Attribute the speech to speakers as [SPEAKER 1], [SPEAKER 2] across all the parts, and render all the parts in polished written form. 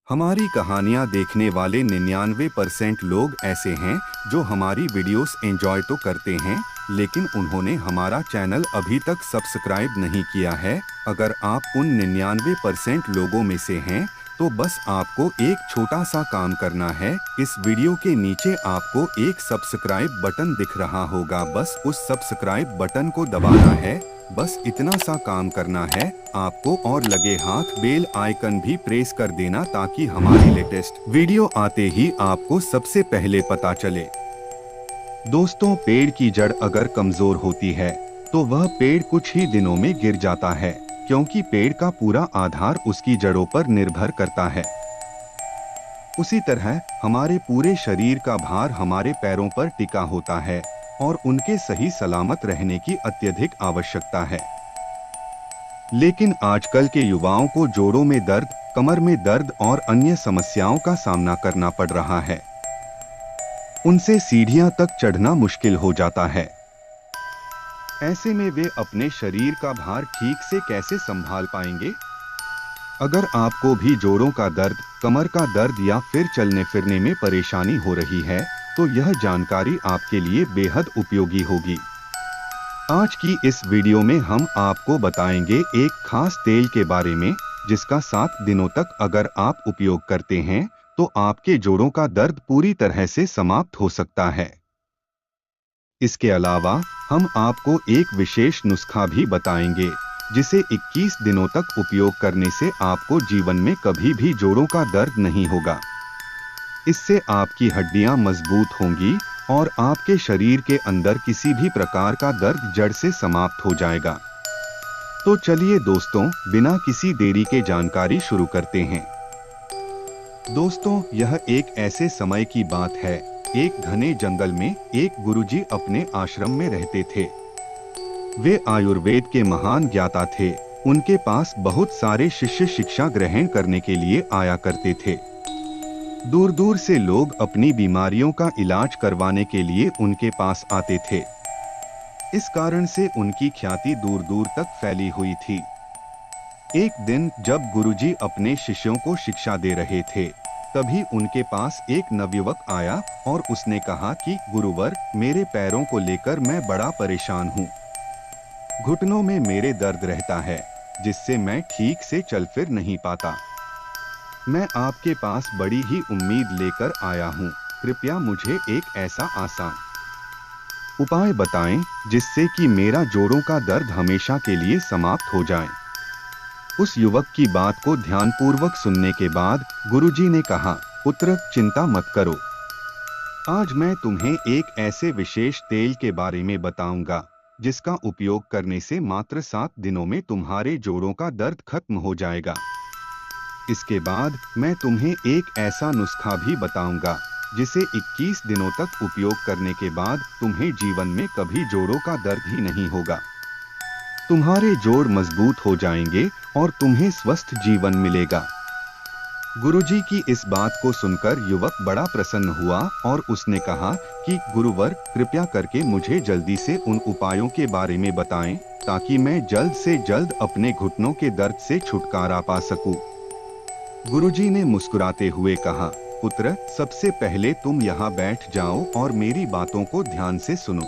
[SPEAKER 1] हमारी कहानियाँ देखने वाले 99% लोग ऐसे हैं जो हमारी वीडियोस एंजॉय तो करते हैं, लेकिन उन्होंने हमारा चैनल अभी तक सब्सक्राइब नहीं किया है। अगर आप उन 99% लोगों में से हैं, तो बस आपको एक छोटा सा काम करना है। इस वीडियो के नीचे आपको एक सब्सक्राइब बटन दिख रहा होगा, बस उस सब्सक्राइब बटन को दबाना है। बस इतना सा काम करना है आपको, और लगे हाथ बेल आइकन भी प्रेस कर देना ताकि हमारी लेटेस्ट वीडियो आते ही आपको सबसे पहले पता चले। दोस्तों, पेड़ की जड़ अगर कमजोर होती है तो वह पेड़ कुछ ही दिनों में गिर जाता है, क्योंकि पेड़ का पूरा आधार उसकी जड़ों पर निर्भर करता है। उसी तरह हमारे पूरे शरीर का भार हमारे पैरों पर टिका होता है और उनके सही सलामत रहने की अत्यधिक आवश्यकता है। लेकिन आजकल के युवाओं को जोड़ों में दर्द, कमर में दर्द और अन्य समस्याओं का सामना करना पड़ रहा है। उनसे सीढ़ियां तक चढ़ना मुश्किल हो जाता है। ऐसे में वे अपने शरीर का भार ठीक से कैसे संभाल पाएंगे? अगर आपको भी जोड़ों का दर्द, कमर का दर्द या फिर चलने फिरने में परेशानी हो रही है, तो यह जानकारी आपके लिए बेहद उपयोगी होगी। आज की इस वीडियो में हम आपको बताएंगे एक खास तेल के बारे में, जिसका 7 दिनों तक अगर आप उपयोग करते हैं तो आपके जोड़ों का दर्द पूरी तरह से समाप्त हो सकता है। इसके अलावा हम आपको एक विशेष नुस्खा भी बताएंगे, जिसे 21 दिनों तक उपयोग करने से आपको जीवन में कभी भी जोड़ों का दर्द नहीं होगा। इससे आपकी हड्डियां मजबूत होंगी और आपके शरीर के अंदर किसी भी प्रकार का दर्द जड़ से समाप्त हो जाएगा। तो चलिए दोस्तों, बिना किसी देरी के जानकारी शुरू करते हैं। दोस्तों, यह एक ऐसे समय की बात है। एक घने जंगल में एक गुरुजी अपने आश्रम में रहते थे। वे आयुर्वेद के महान ज्ञाता थे। उनके पास बहुत सारे शिष्य शिक्षा ग्रहण करने के लिए आया करते थे। दूर दूर से लोग अपनी बीमारियों का इलाज करवाने के लिए उनके पास आते थे। इस कारण से उनकी ख्याति दूर दूर तक फैली हुई थी। एक दिन जब गुरुजी अपने शिष्यों को शिक्षा दे रहे थे, तभी उनके पास एक नवयुवक आया और उसने कहा कि गुरुवर, मेरे पैरों को लेकर मैं बड़ा परेशान हूँ। घुटनों में मेरे दर्द रहता है, जिससे मैं ठीक से चल फिर नहीं पाता। मैं आपके पास बड़ी ही उम्मीद लेकर आया हूँ। कृपया मुझे एक ऐसा आसान उपाय बताएं जिससे कि मेरा जोड़ों का दर्द हमेशा के लिए समाप्त हो जाए। उस युवक की बात को ध्यानपूर्वक सुनने के बाद गुरुजी ने कहा, पुत्र, चिंता मत करो। आज मैं तुम्हें एक ऐसे विशेष तेल के बारे में बताऊंगा, जिसका उपयोग करने से मात्र 7 दिनों में तुम्हारे जोड़ों का दर्द खत्म हो जाएगा। इसके बाद मैं तुम्हें एक ऐसा नुस्खा भी बताऊंगा, जिसे 21 दिनों तक उपयोग करने के बाद तुम्हें जीवन में कभी जोड़ों का दर्द ही नहीं होगा। तुम्हारे जोड़ मजबूत हो जाएंगे और तुम्हें स्वस्थ जीवन मिलेगा। गुरुजी की इस बात को सुनकर युवक बड़ा प्रसन्न हुआ और उसने कहा कि गुरुवर, कृपया करके मुझे जल्दी से उन उपायों के बारे में बताएं, ताकि मैं जल्द से जल्द अपने घुटनों के दर्द से छुटकारा पा सकूं। गुरुजी ने मुस्कुराते हुए कहा, पुत्र, सबसे पहले तुम यहाँ बैठ जाओ और मेरी बातों को ध्यान से सुनो।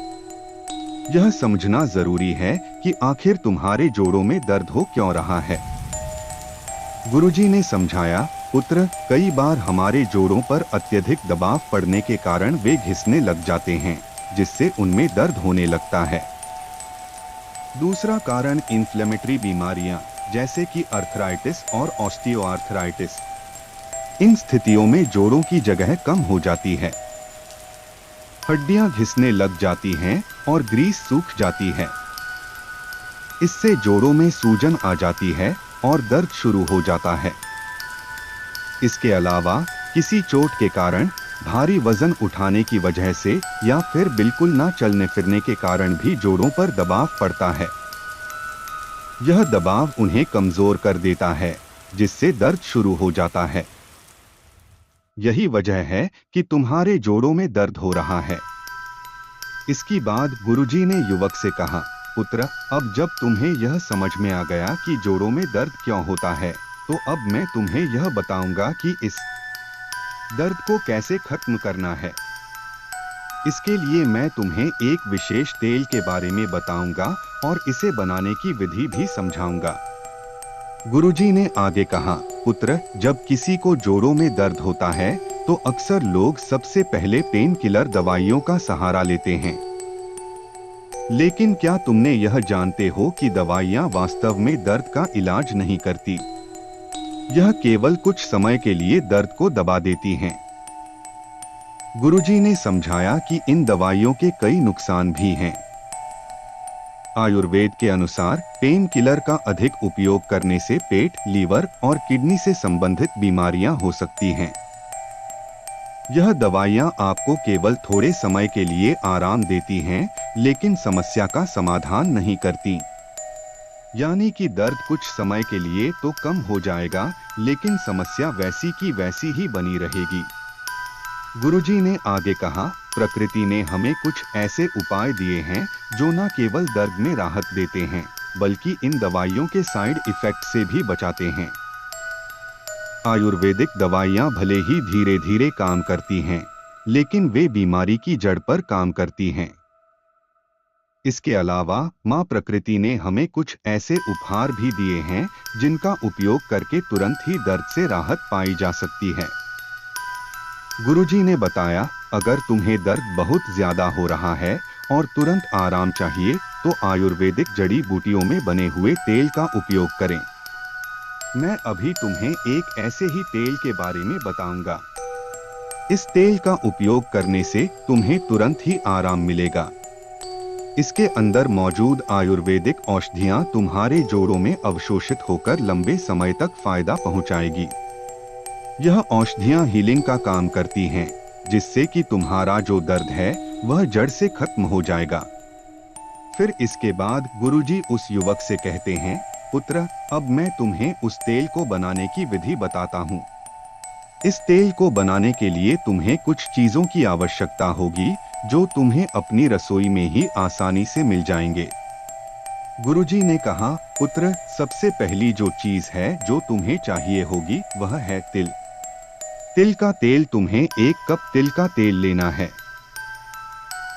[SPEAKER 1] यह समझना जरूरी है कि आखिर तुम्हारे जोड़ों में दर्द हो क्यों रहा है। गुरुजी ने समझाया, पुत्र, कई बार हमारे जोड़ों पर अत्यधिक दबाव पड़ने के कारण वे घिसने लग जाते हैं, जिससे उनमें दर्द होने लगता है। दूसरा कारण इन्फ्लेमेटरी बीमारियां, जैसे कि अर्थराइटिस और ऑस्टियोआर्थराइटिस। इन स्थितियों में जोड़ों की जगह कम हो जाती है, हड्डियां घिसने लग जाती हैं और ग्रीस सूख जाती है। इससे जोड़ों में सूजन आ जाती है और दर्द शुरू हो जाता है। इसके अलावा किसी चोट के कारण, भारी वजन उठाने की वजह से या फिर बिल्कुल ना चलने फिरने के कारण भी जोड़ों पर दबाव पड़ता है। यह दबाव उन्हें कमजोर कर देता है, जिससे दर्द शुरू हो जाता है। यही वजह है कि तुम्हारे जोड़ों में दर्द हो रहा है। इसके बाद गुरुजी ने युवक से कहा, पुत्र, अब जब तुम्हें यह समझ में आ गया कि जोड़ों में दर्द क्यों होता है, तो अब मैं तुम्हें यह बताऊंगा कि इस दर्द को कैसे खत्म करना है। इसके लिए मैं तुम्हें एक विशेष तेल के बारे में बताऊंगा और इसे बनाने की विधि भी समझाऊंगा। गुरुजी ने आगे कहा, पुत्र, जब किसी को जोड़ों में दर्द होता है तो अक्सर लोग सबसे पहले पेन किलर दवाइयों का सहारा लेते हैं। लेकिन क्या तुमने यह जानते हो कि दवाइयां वास्तव में दर्द का इलाज नहीं करती। यह केवल कुछ समय के लिए दर्द को दबा देती हैं। गुरुजी ने समझाया कि इन दवाइयों के कई नुकसान भी हैं। आयुर्वेद के अनुसार पेन किलर का अधिक उपयोग करने से पेट, लीवर और किडनी से संबंधित बीमारियां हो सकती हैं। यह दवाइयां आपको केवल थोड़े समय के लिए आराम देती हैं, लेकिन समस्या का समाधान नहीं करती। यानी कि दर्द कुछ समय के लिए तो कम हो जाएगा, लेकिन समस्या वैसी की वैसी ही बनी रहेगी। गुरुजी ने आगे कहा, प्रकृति ने हमें कुछ ऐसे उपाय दिए हैं जो न केवल दर्द में राहत देते हैं, बल्कि इन दवाइयों के साइड इफेक्ट से भी बचाते हैं। आयुर्वेदिक दवाइयां भले ही धीरे धीरे काम करती हैं, लेकिन वे बीमारी की जड़ पर काम करती हैं। इसके अलावा मां प्रकृति ने हमें कुछ ऐसे उपहार भी दिए हैं जिनका उपयोग करके तुरंत ही दर्द से राहत पाई जा सकती है। गुरुजी ने बताया, अगर तुम्हें दर्द बहुत ज्यादा हो रहा है और तुरंत आराम चाहिए तो आयुर्वेदिक जड़ी बूटियों में बने हुए तेल का उपयोग करें। मैं अभी तुम्हें एक ऐसे ही तेल के बारे में बताऊंगा। इस तेल का उपयोग करने से तुम्हें तुरंत ही आराम मिलेगा। इसके अंदर मौजूद आयुर्वेदिक औषधियां तुम्हारे जोड़ों में अवशोषित होकर लंबे समय तक फायदा पहुंचाएगी। यह औषधियां हीलिंग का काम करती हैं, जिससे कि तुम्हारा जो दर्द है वह जड़ से खत्म हो जाएगा। फिर इसके बाद गुरुजी उस युवक से कहते हैं, पुत्र, अब मैं तुम्हें उस तेल को बनाने की विधि बताता हूँ। इस तेल को बनाने के लिए तुम्हें कुछ चीजों की आवश्यकता होगी जो तुम्हें अपनी रसोई में ही आसानी से मिल जाएंगे। गुरुजी ने कहा, पुत्र, सबसे पहली जो चीज है जो तुम्हें चाहिए होगी वह है तिल। तिल का तेल तुम्हें 1 कप तिल का तेल लेना है।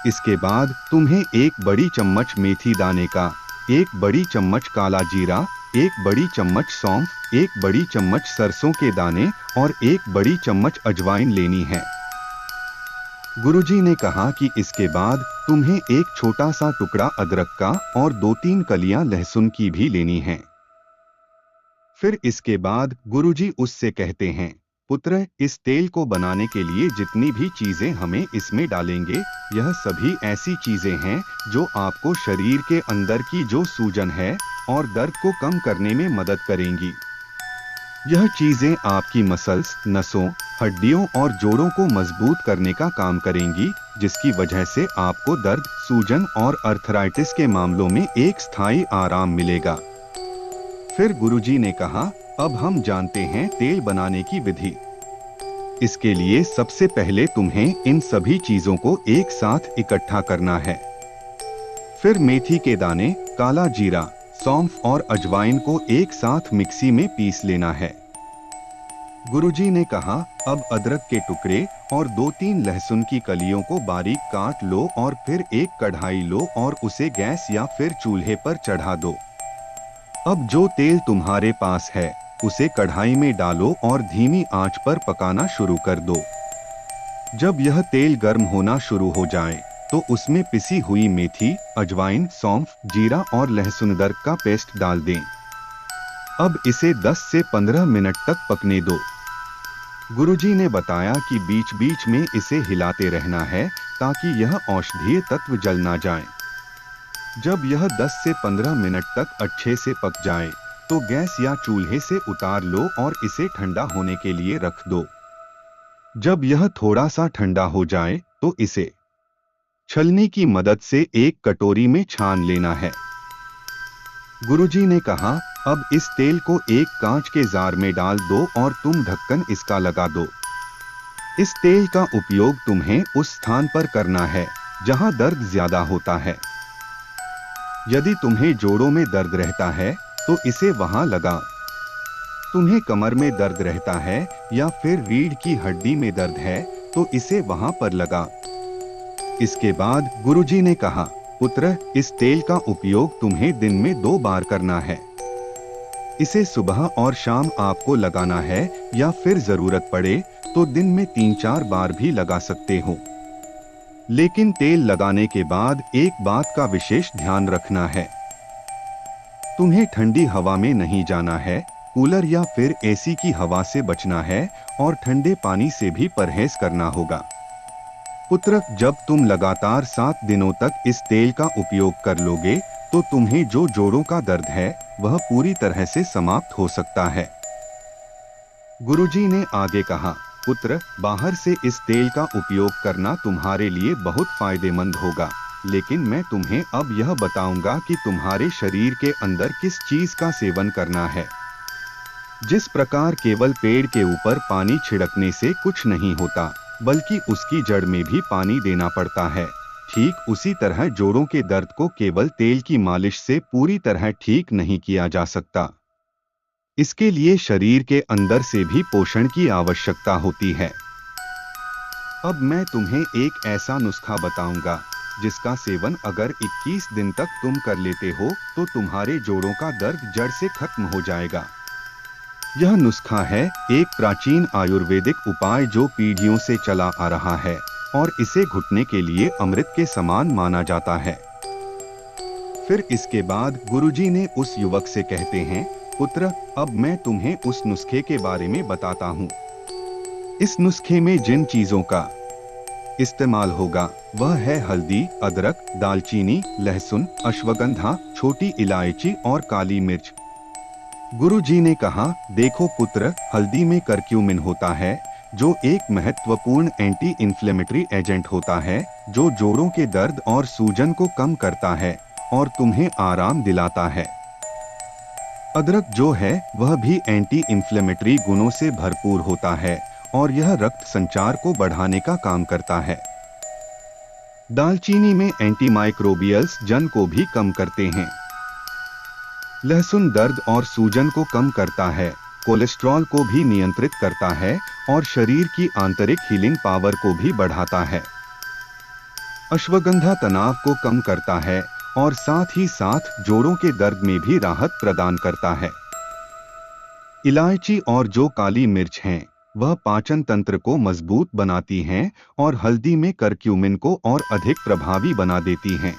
[SPEAKER 1] इसके बाद तुम्हें 1 बड़ी चम्मच मेथी दाने का, 1 बड़ी चम्मच काला जीरा, 1 बड़ी चम्मच सौंफ, 1 बड़ी चम्मच सरसों के दाने और 1 बड़ी चम्मच अजवाइन लेनी है। गुरुजी ने कहा कि इसके बाद तुम्हें 1 छोटा सा टुकड़ा अदरक का और 2-3 कलियां लहसुन की भी लेनी है। फिर इसके बाद गुरुजी उससे कहते हैं, पुत्र, इस तेल को बनाने के लिए जितनी भी चीजें हमें इसमें डालेंगे, यह सभी ऐसी चीजें हैं जो आपको शरीर के अंदर की जो सूजन है और दर्द को कम करने में मदद करेंगी। यह चीजें आपकी मसल्स, नसों, हड्डियों और जोड़ों को मजबूत करने का काम करेंगी, जिसकी वजह से आपको दर्द, सूजन और अर्थराइटिस के मामलों में एक स्थायी आराम मिलेगा। फिर गुरुजी ने कहा, अब हम जानते हैं तेल बनाने की विधि। इसके लिए सबसे पहले तुम्हें इन सभी चीजों को एक साथ इकट्ठा करना है। फिर मेथी के दाने, काला जीरा, सौंफ और अजवाइन को एक साथ मिक्सी में पीस लेना है। गुरुजी ने कहा, अब अदरक के टुकड़े और 2-3 लहसुन की कलियों को बारीक काट लो और फिर एक कढ़ाई लो और उसे गैस या फिर चूल्हे पर चढ़ा दो। अब जो तेल तुम्हारे पास है उसे कढ़ाई में डालो और धीमी आंच पर पकाना शुरू कर दो। जब यह तेल गर्म होना शुरू हो जाए तो उसमें पिसी हुई मेथी, अजवाइन, सौंफ, जीरा और लहसुन अदरक का पेस्ट डाल दें। अब इसे 10 से 15 मिनट तक पकने दो। गुरुजी ने बताया कि बीच बीच में इसे हिलाते रहना है ताकि यह औषधीय तत्व जल ना जाए। जब यह 10 से 15 मिनट तक अच्छे से पक जाए तो गैस या चूल्हे से उतार लो और इसे ठंडा होने के लिए रख दो। जब यह थोड़ा सा ठंडा हो जाए तो इसे छलनी की मदद से एक कटोरी में छान लेना है। गुरुजी ने कहा, अब इस तेल को एक कांच के जार में डाल दो और तुम ढक्कन इसका लगा दो। इस तेल का उपयोग तुम्हें उस स्थान पर करना है जहां दर्द ज्यादा होता है। यदि तुम्हें जोड़ों में दर्द रहता है तो इसे वहां लगाओ। तुम्हें कमर में दर्द रहता है या फिर रीढ़ की हड्डी में दर्द है तो इसे वहां पर लगा। इसके बाद गुरुजी ने कहा, पुत्र, इस तेल का उपयोग तुम्हें दिन में 2 बार करना है। इसे सुबह और शाम आपको लगाना है या फिर जरूरत पड़े तो दिन में 3-4 बार भी लगा सकते हो। लेकिन तेल लगाने के बाद एक बात का विशेष ध्यान रखना है। तुम्हें ठंडी हवा में नहीं जाना है, कूलर या फिर एसी की हवा से बचना है और ठंडे पानी से भी परहेज करना होगा। पुत्र, जब तुम लगातार 7 दिनों तक इस तेल का उपयोग कर लोगे तो तुम्हें जो जोड़ों का दर्द है वह पूरी तरह से समाप्त हो सकता है। गुरुजी ने आगे कहा, पुत्र, बाहर से इस तेल का उपयोग करना तुम्हारे लिए बहुत फायदेमंद होगा, लेकिन मैं तुम्हें अब यह बताऊंगा कि तुम्हारे शरीर के अंदर किस चीज का सेवन करना है। जिस प्रकार केवल पेड़ के ऊपर पानी छिड़कने से कुछ नहीं होता, बल्कि उसकी जड़ में भी पानी देना पड़ता है, ठीक उसी तरह जोड़ों के दर्द को केवल तेल की मालिश से पूरी तरह ठीक नहीं किया जा सकता। इसके लिए शरीर के अंदर से भी पोषण की आवश्यकता होती है। अब मैं तुम्हें एक ऐसा नुस्खा बताऊंगा जिसका सेवन अगर 21 दिन तक तुम कर लेते हो तो तुम्हारे जोड़ों का दर्द जड़ से खत्म हो जाएगा। यह नुस्खा है एक प्राचीन आयुर्वेदिक उपाय जो पीढ़ियों से चला आ रहा है और इसे घुटने के लिए अमृत के समान माना जाता है। फिर इसके बाद गुरुजी ने उस युवक से कहते हैं, पुत्र, अब मैं तुम्हें उस नुस्खे के बारे में बताता हूँ। इस नुस्खे में जिन चीजों का इस्तेमाल होगा वह है हल्दी, अदरक, दालचीनी, लहसुन, अश्वगंधा, छोटी इलायची और काली मिर्च। गुरुजी ने कहा, देखो पुत्र, हल्दी में करक्यूमिन होता है जो एक महत्वपूर्ण एंटी इन्फ्लेमेटरी एजेंट होता है जो जोड़ों के दर्द और सूजन को कम करता है और तुम्हें आराम दिलाता है। अदरक जो है वह भी एंटी इन्फ्लेमेटरी गुणों से भरपूर होता है और यह रक्त संचार को बढ़ाने का काम करता है। दालचीनी में एंटीमाइक्रोबियल्स जन को भी कम करते हैं। लहसुन दर्द और सूजन को कम करता है, कोलेस्ट्रॉल को भी नियंत्रित करता है और शरीर की आंतरिक हीलिंग पावर को भी बढ़ाता है। अश्वगंधा तनाव को कम करता है और साथ ही साथ जोड़ों के दर्द में भी राहत प्रदान करता है। इलायची और जो काली मिर्च हैं, वह पाचन तंत्र को मजबूत बनाती हैं और हल्दी में करक्यूमिन को और अधिक प्रभावी बना देती हैं।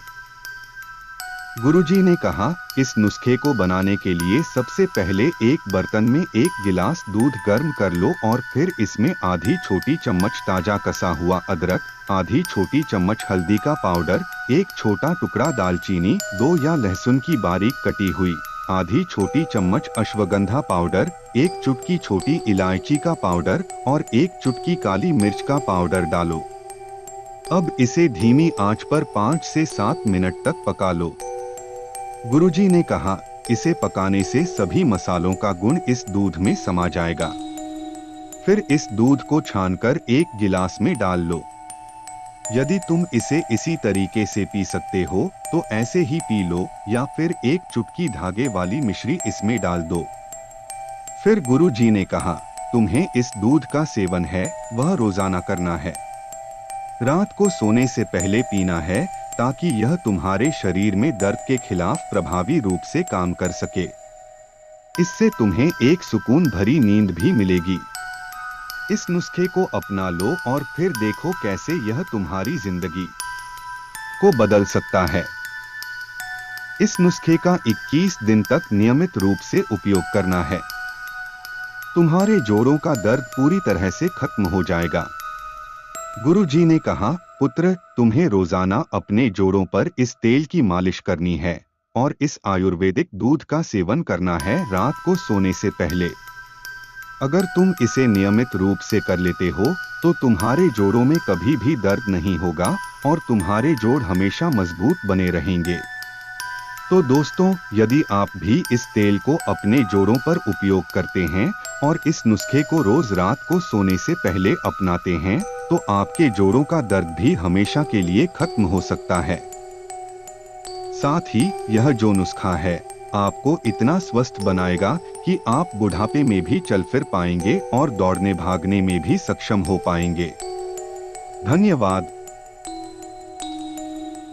[SPEAKER 1] गुरुजी ने कहा, इस नुस्खे को बनाने के लिए सबसे पहले एक बर्तन में 1 गिलास दूध गर्म कर लो और फिर इसमें आधी छोटी चम्मच ताजा कसा हुआ अदरक, आधी छोटी चम्मच हल्दी का पाउडर, 1 छोटा टुकड़ा दालचीनी, 2 या लहसुन की बारीक कटी हुई, आधी छोटी चम्मच अश्वगंधा पाउडर, 1 चुटकी छोटी इलायची का पाउडर और 1 चुटकी काली मिर्च का पाउडर डालो। अब इसे धीमी आंच पर 5 से 7 मिनट तक पका लो। गुरुजी ने कहा, इसे पकाने से सभी मसालों का गुण इस दूध में समा जाएगा। फिर इस दूध को छानकर 1 गिलास में डाल लो। यदि तुम इसे इसी तरीके से पी सकते हो तो ऐसे ही पी लो या फिर 1 चुटकी धागे वाली मिश्री इसमें डाल दो। फिर गुरुजी ने कहा, तुम्हें इस दूध का सेवन है वह रोजाना करना है। रात को सोने से पहले पीना है ताकि यह तुम्हारे शरीर में दर्द के खिलाफ प्रभावी रूप से काम कर सके। इससे तुम्हें एक सुकून भरी नींद भी मिलेगी। इस नुस्खे को अपना लो और फिर देखो कैसे यह तुम्हारी जिंदगी को बदल सकता है। इस नुस्खे का 21 दिन तक नियमित रूप से उपयोग करना है। तुम्हारे जोड़ों का दर्द पूरी तरह से खत्म हो जाएगा। गुरुजी ने कहा, पुत्र, तुम्हें रोजाना अपने जोड़ों पर इस तेल की मालिश करनी है और इस आयुर्वेदिक दूध का सेवन करना है रात को सोने से पहले। अगर तुम इसे नियमित रूप से कर लेते हो तो तुम्हारे जोड़ों में कभी भी दर्द नहीं होगा और तुम्हारे जोड़ हमेशा मजबूत बने रहेंगे। तो दोस्तों, यदि आप भी इस तेल को अपने जोड़ों पर उपयोग करते हैं और इस नुस्खे को रोज रात को सोने से पहले अपनाते हैं तो आपके जोड़ों का दर्द भी हमेशा के लिए खत्म हो सकता है। साथ ही यह जो नुस्खा है आपको इतना स्वस्थ बनाएगा कि आप बुढ़ापे में भी चल फिर पाएंगे और दौड़ने भागने में भी सक्षम हो पाएंगे। धन्यवाद।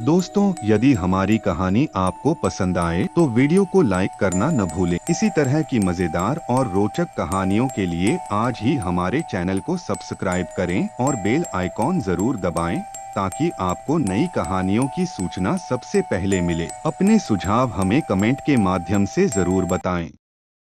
[SPEAKER 1] दोस्तों, यदि हमारी कहानी आपको पसंद आए तो वीडियो को लाइक करना न भूलें। इसी तरह की मजेदार और रोचक कहानियों के लिए आज ही हमारे चैनल को सब्सक्राइब करें और बेल आइकॉन जरूर दबाएं ताकि आपको नई कहानियों की सूचना सबसे पहले मिले। अपने सुझाव हमें कमेंट के माध्यम से जरूर बताएं।